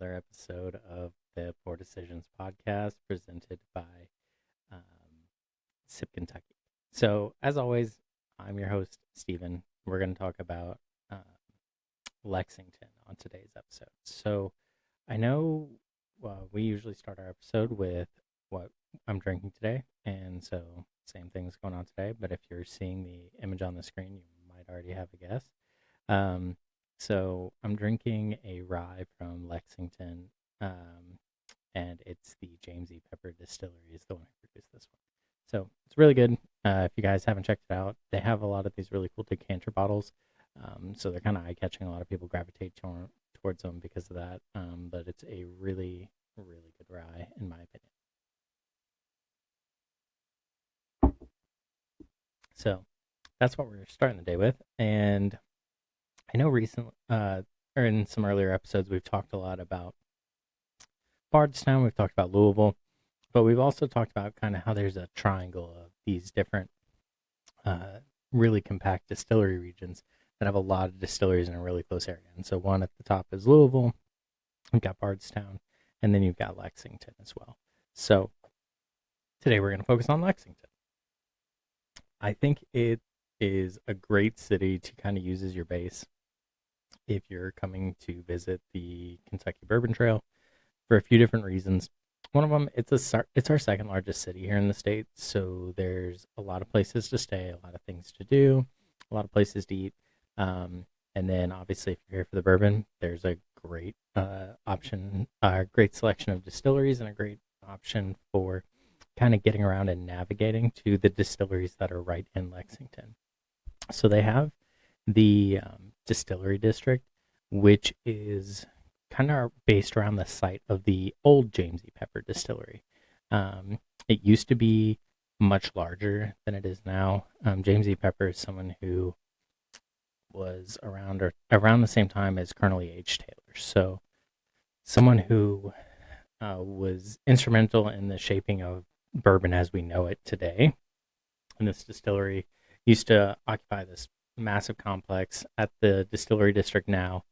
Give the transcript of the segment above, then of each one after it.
another episode of the Poor Decisions podcast presented by um, Sip Kentucky. So, as always, I'm your host, Stephen. We're going to talk about Lexington on today's episode. So, I know we usually start our episode with what I'm drinking today, and so same thing's going on today. But if you're seeing the image on the screen, you might already have a guess. Um, so I'm drinking a rye from Lexington, and it's the James E. Pepper Distillery is the one who produced this one. So it's really good. If you guys haven't checked it out, they have a lot of these really cool decanter bottles. So they're kind of eye-catching. A lot of people gravitate towards them because of that. But it's a really, really good rye, in my opinion. So that's what we're starting the day with. And I know recently, or in some earlier episodes, we've talked a lot about Bardstown, we've talked about Louisville, but we've also talked about kind of how there's a triangle of these different really compact distillery regions that have a lot of distilleries in a really close area. And so one at the top is Louisville, you've got Bardstown, and then you've got Lexington as well. So today we're going to focus on Lexington. I think it is a great city to kind of use as your base if you're coming to visit the Kentucky Bourbon Trail for a few different reasons. One of them, it's our second largest city here in the state, so there's a lot of places to stay, a lot of things to do, a lot of places to eat. And then obviously if you're here for the bourbon, there's a great option, a great selection of distilleries and a great option for kind of getting around and navigating to the distilleries that are right in Lexington. So they have the distillery district, which is kind of based around the site of the old James E. Pepper distillery. It used to be much larger than it is now. James E. Pepper is someone who was around the same time as Colonel E.H. Taylor. So someone who was instrumental in the shaping of bourbon as we know it today. And this distillery used to occupy this massive complex at the distillery district now.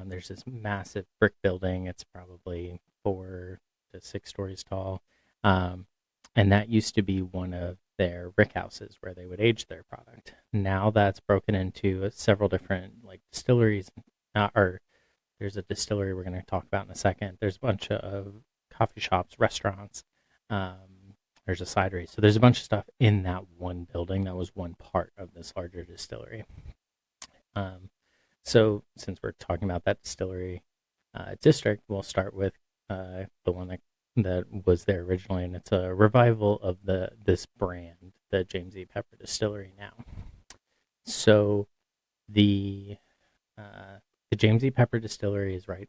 There's this massive brick building. It's probably 4 to 6 stories tall. And that used to be one of their rick houses where they would age their product. Now that's broken into several different distilleries. Or there's a distillery we're going to talk about in a second. There's a bunch of coffee shops, restaurants. There's a cidery. So there's a bunch of stuff in that one building that was one part of this larger distillery. So since we're talking about that distillery district, we'll start with the one that was there originally, and it's a revival of this brand, the James E. Pepper Distillery now. So the James E. Pepper Distillery is right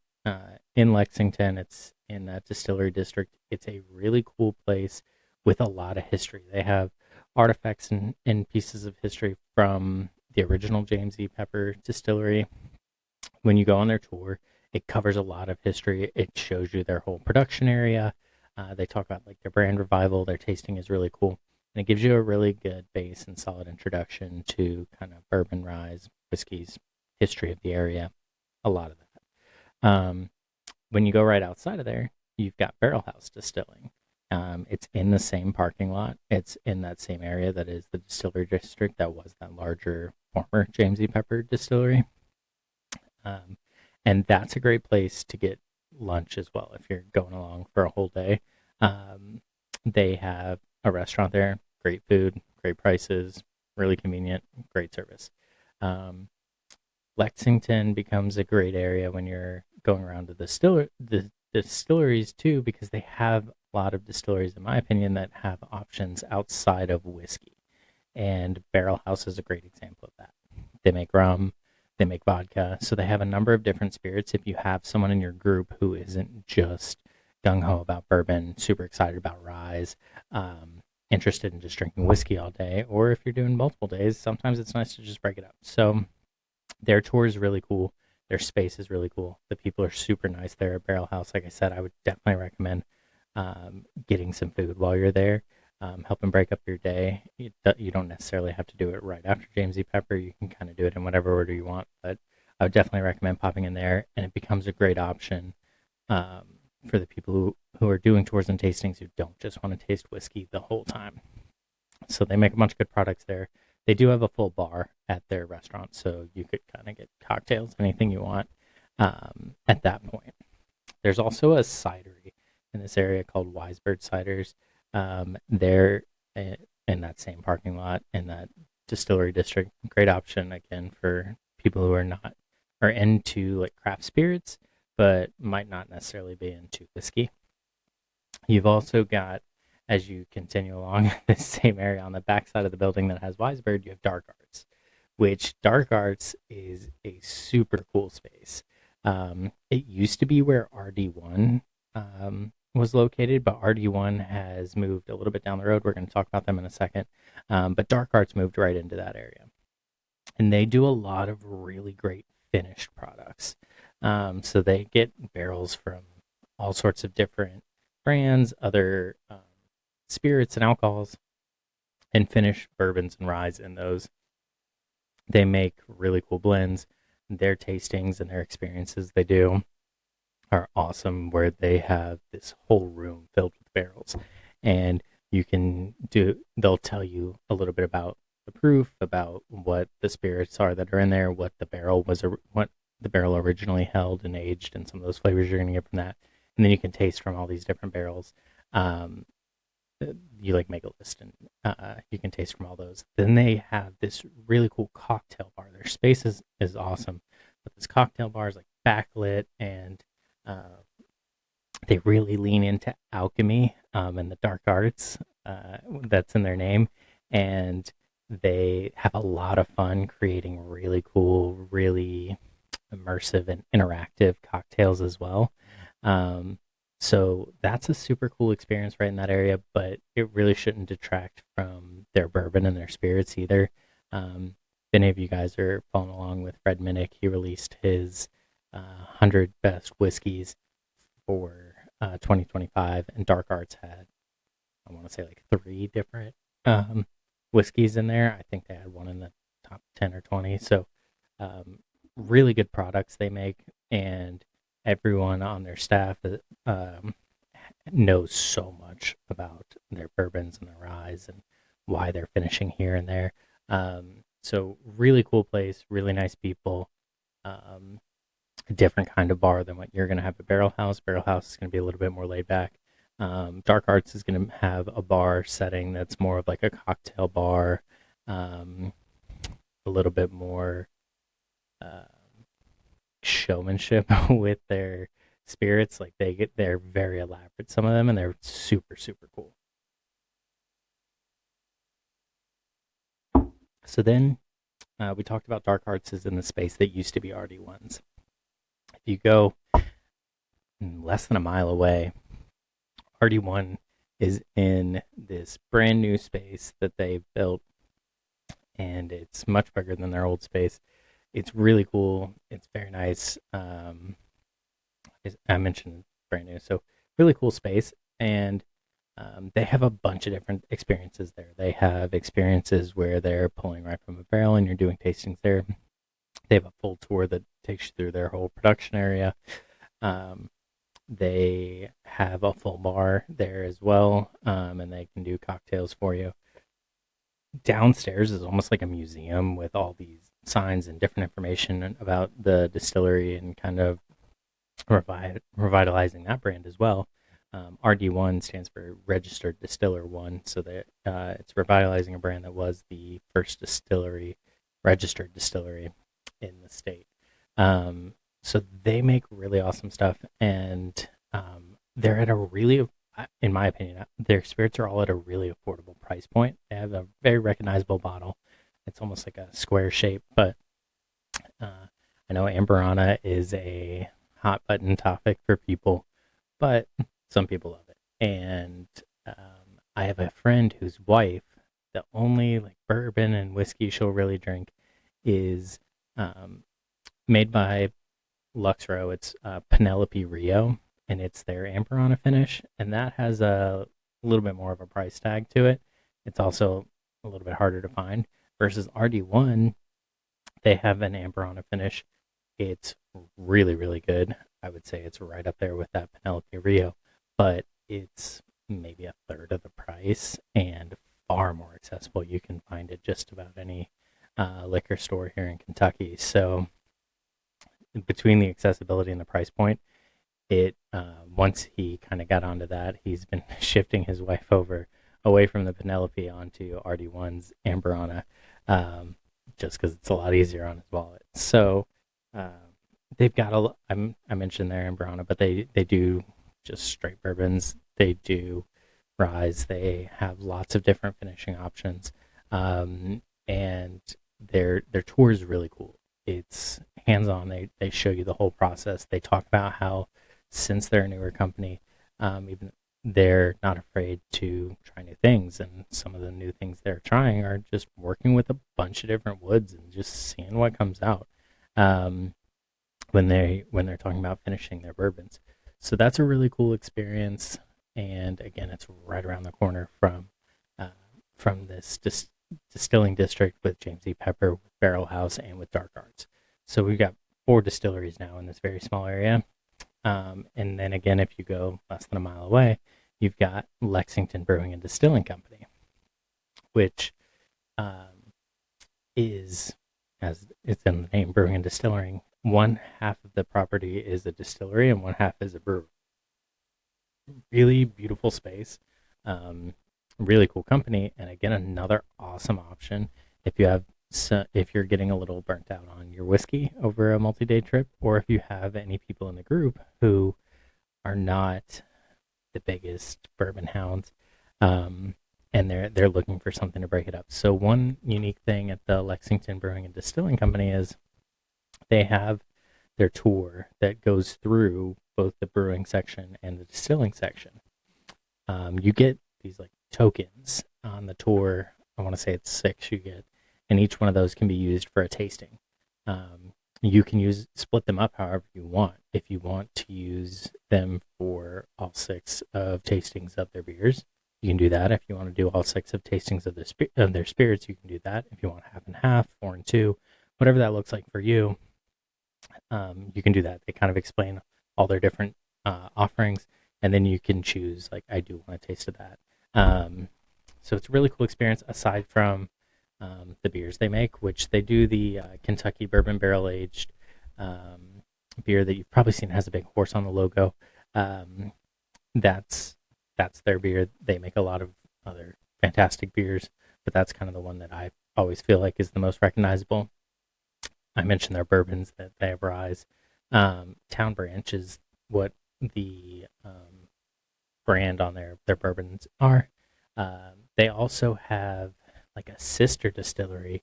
in Lexington. It's in that distillery district. It's a really cool place with a lot of history. They have artifacts and pieces of history from the original James E. Pepper Distillery. When you go on their tour, it covers a lot of history. It shows you their whole production area. They talk about their brand revival. Their tasting is really cool. And it gives you a really good base and solid introduction to kind of bourbon, ryes, whiskeys, history of the area, a lot of that. When you go right outside of there, you've got Barrel House Distilling. It's in the same parking lot. It's in that same area that is the distillery district that was that larger former James E. Pepper distillery. And that's a great place to get lunch as well if you're going along for a whole day. They have a restaurant there, great food, great prices, really convenient, great service. Lexington becomes a great area when you're going around to the distilleries too, because they have a lot of distilleries, in my opinion, that have options outside of whiskey. And Barrel House is a great example of that. They make rum, they make vodka, so they have a number of different spirits. If you have someone in your group who isn't just gung-ho about bourbon, super excited about ryes, interested in just drinking whiskey all day, or if you're doing multiple days, sometimes it's nice to just break it up. So their tour is really cool. Their space is really cool. The people are super nice there at Barrel House. Like I said, I would definitely recommend getting some food while you're there. Helping break up your day. You don't necessarily have to do it right after James E. Pepper. You can kind of do it in whatever order you want, but I would definitely recommend popping in there, and it becomes a great option um, for the people who are doing tours and tastings who don't just want to taste whiskey the whole time. So they make a bunch of good products there. They do have a full bar at their restaurant, so you could kind of get cocktails, anything you want at that point. There's also a cidery in this area called Wisebird Ciders. They're in that same parking lot in that distillery district. Great option again for people who are into like craft spirits, but might not necessarily be into whiskey. You've also got, as you continue along this same area on the back side of the building that has Wisebird, you have Dark Arts, which Dark Arts is a super cool space. It used to be where RD1 was located, but RD1 has moved a little bit down the road. We're going to talk about them in a second. But Dark Arts moved right into that area. And they do a lot of really great finished products. So they get barrels from all sorts of different brands, other spirits and alcohols, and finish bourbons and ryes in those. They make really cool blends. Their tastings and their experiences they do are awesome, where they have this whole room filled with barrels, and they'll tell you a little bit about the proof, about what the spirits are that are in there, what the barrel originally held and aged, and some of those flavors you're going to get from that. And then you can taste from all these different barrels. You like make a list, and you can taste from all those. Then they have this really cool cocktail bar. Their space is awesome, but this cocktail bar is like backlit, and they really lean into alchemy and the dark arts that's in their name, and they have a lot of fun creating really cool, really immersive and interactive cocktails as well. So that's a super cool experience right in that area, but it really shouldn't detract from their bourbon and their spirits either. If any of you guys are following along with Fred Minnick, he released his 100 best whiskeys for 2025, and Dark Arts had, I want to say, like 3 different whiskeys in there. I think they had one in the top 10 or 20. So really good products they make, and everyone on their staff knows so much about their bourbons and their ryes and why they're finishing here and there. So really cool place, really nice people. A different kind of bar than what you're going to have at Barrel House. Barrel House is going to be a little bit more laid back. Dark Arts is going to have a bar setting that's more of like a cocktail bar, a little bit more showmanship with their spirits. Like they're very elaborate, some of them, and they're super, super cool. So then we talked about Dark Arts is in the space that used to be RD1's. If you go less than a mile away, RD1 is in this brand new space that they've built, and it's much bigger than their old space. It's really cool. It's very nice. I mentioned brand new, so really cool space, and they have a bunch of different experiences there. They have experiences where they're pulling right from a barrel and you're doing tastings there. They have a full tour that takes you through their whole production area. They have a full bar there as well, and they can do cocktails for you. Downstairs is almost like a museum with all these signs and different information about the distillery, and kind of revitalizing that brand as well. RD1 stands for Registered Distiller 1, so that it's revitalizing a brand that was the first registered distillery in the state. So they make really awesome stuff, and they're at a really, in my opinion, their spirits are all at a really affordable price point. They have a very recognizable bottle. It's almost like a square shape, but I know Amberana is a hot button topic for people, but some people love it. And I have a friend whose wife, the only like bourbon and whiskey she'll really drink is made by Luxro. It's Penelope Rio, and it's their Amberana finish, and that has a little bit more of a price tag to it. It's also a little bit harder to find. Versus RD1, they have an Amberana finish. It's really, really good. I would say it's right up there with that Penelope Rio, but it's maybe a third of the price and far more accessible. You can find it just about any liquor store here in Kentucky. So between the accessibility and the price point, it once he kind of got onto that, he's been shifting his wife over away from the Penelope onto RD1's Amberana, just because it's a lot easier on his wallet. So uh, they've got I mentioned their Amberana, but they do just straight bourbons. They do rye. They have lots of different finishing options, and their tour is really cool. It's hands on. They show you the whole process. They talk about how since they're a newer company, even they're not afraid to try new things, and some of the new things they're trying are just working with a bunch of different woods and just seeing what comes out when they're talking about finishing their bourbons. So that's a really cool experience, and again, it's right around the corner from this distilling district with James E. Pepper, with Barrel House, and with Dark Arts. So we've got 4 distilleries now in this very small area. And then again, if you go less than a mile away, you've got Lexington Brewing and Distilling Company, which is, as it's in the name, brewing and distilling. One half of the property is a distillery and one half is a brewery. Really beautiful space, really cool company, and again, another awesome option if you have if you're getting a little burnt out on your whiskey over a multi-day trip, or if you have any people in the group who are not the biggest bourbon hounds, and they're looking for something to break it up. So one unique thing at the Lexington Brewing and Distilling Company is they have their tour that goes through both the brewing section and the distilling section. You get these like tokens on the tour. I want to say it's 6 you get, and each one of those can be used for a tasting. You can split them up however you want. If you want to use them for all 6 of tastings of their beers, you can do that. If you want to do all 6 of tastings of their spirits, you can do that. If you want half and half, 4 and 2, whatever that looks like for you, you can do that. They kind of explain all their different offerings, and then you can choose, like, I do want to taste of that. So it's a really cool experience, aside from the beers they make, which they do the Kentucky Bourbon Barrel Aged beer that you've probably seen has a big horse on the logo. That's their beer. They make a lot of other fantastic beers, but that's kind of the one that I always feel like is the most recognizable. I mentioned their bourbons, that they have rye. Town Branch is what the brand on their bourbons are. They also have like a sister distillery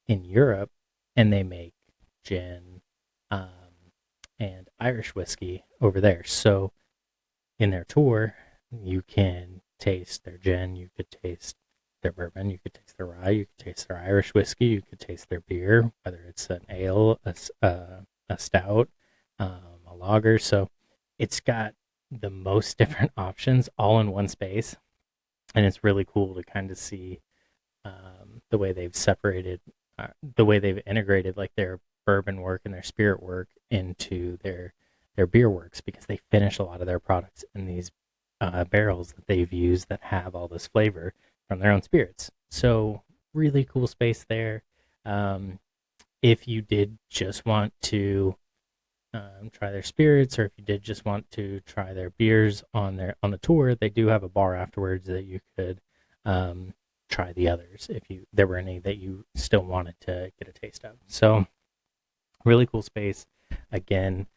in Europe, and they make gin and Irish whiskey over there. So in their tour, you can taste their gin, you could taste their bourbon, you could taste their rye, you could taste their Irish whiskey, you could taste their beer, whether it's an ale, a stout, a lager. So it's got the most different options all in one space, and it's really cool to kind of see the way they've separated, the way they've integrated like their bourbon work and their spirit work into their beer works, because they finish a lot of their products in these barrels that they've used that have all this flavor from their own spirits. So really cool space there. If you did just want to try their spirits, or if you did just want to try their beers on the tour, they do have a bar afterwards that you could try the others if there were any that you still wanted to get a taste of. So really cool space. Again,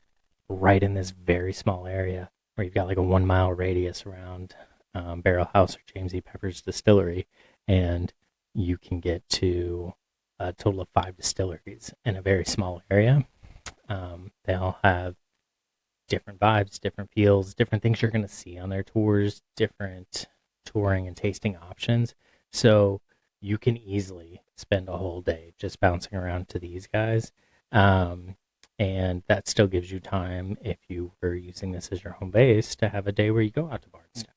right in this very small area where you've got like a 1 mile radius around Barrel House or James E. Pepper's distillery, and you can get to a total of 5 distilleries in a very small area. They all have different vibes, different feels, different things you're going to see on their tours, different touring and tasting options. So you can easily spend a whole day just bouncing around to these guys. And that still gives you time, if you were using this as your home base, to have a day where you go out to Bardstown,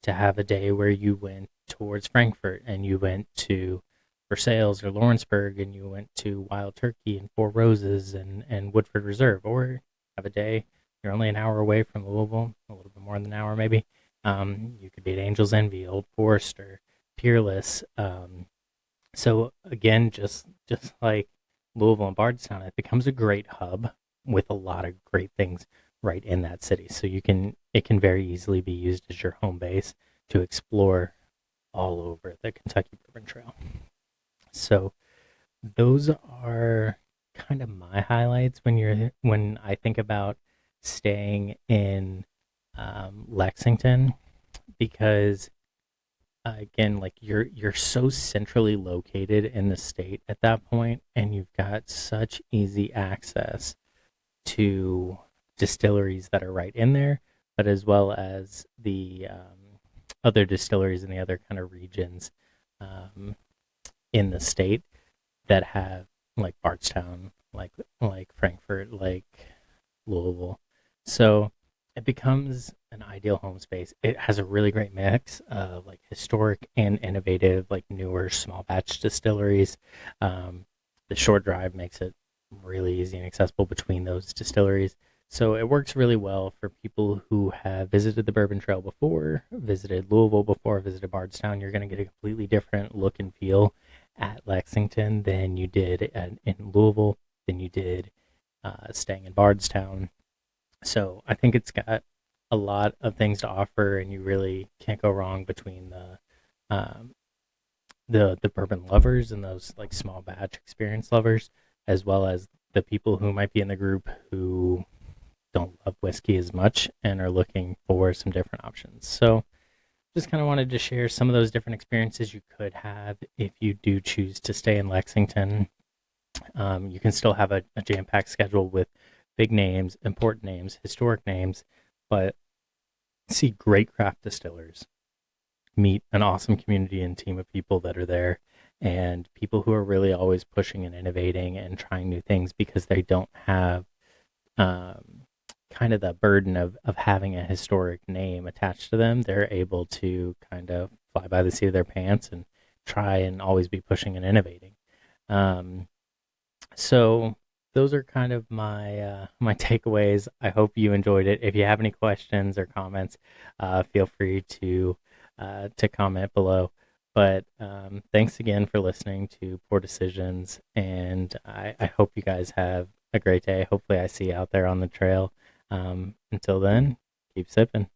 to have a day where you went towards Frankfort and you went to Versailles or Lawrenceburg and you went to Wild Turkey and Four Roses and Woodford Reserve, or have a day you're only an hour away from Louisville, a little bit more than an hour maybe. You could be at Angel's Envy, Old Forester, Peerless. So again, just like Louisville and Bardstown, it becomes a great hub with a lot of great things right in that city. So it can very easily be used as your home base to explore all over the Kentucky Bourbon Trail. So those are kind of my highlights when I think about staying in Lexington, because again, like you're so centrally located in the state at that point, and you've got such easy access to distilleries that are right in there, but as well as the other distilleries in the other kind of regions um, in the state that have, like Bardstown, like Frankfort, like Louisville. So it becomes an ideal home space. It has a really great mix of like historic and innovative, like newer small batch distilleries. The short drive makes it really easy and accessible between those distilleries. So it works really well for people who have visited the Bourbon Trail before, visited Louisville before, visited Bardstown. You're going to get a completely different look and feel at Lexington than you did in Louisville, than you did staying in Bardstown. So I think it's got a lot of things to offer, and you really can't go wrong between um, the bourbon lovers and those like small batch experience lovers, as well as the people who might be in the group who don't love whiskey as much and are looking for some different options. So just kind of wanted to share some of those different experiences you could have if you do choose to stay in Lexington. You can still have a jam-packed schedule with big names, important names, historic names, but see great craft distillers, meet an awesome community and team of people that are there, and people who are really always pushing and innovating and trying new things because they don't have kind of the burden of having a historic name attached to them. They're able to kind of fly by the seat of their pants and try and always be pushing and innovating. So those are kind of my takeaways. I hope you enjoyed it. If you have any questions or comments, feel free to comment below. But thanks again for listening to Poor Decisions, and I hope you guys have a great day. Hopefully, I see you out there on the trail. Until then, keep sipping.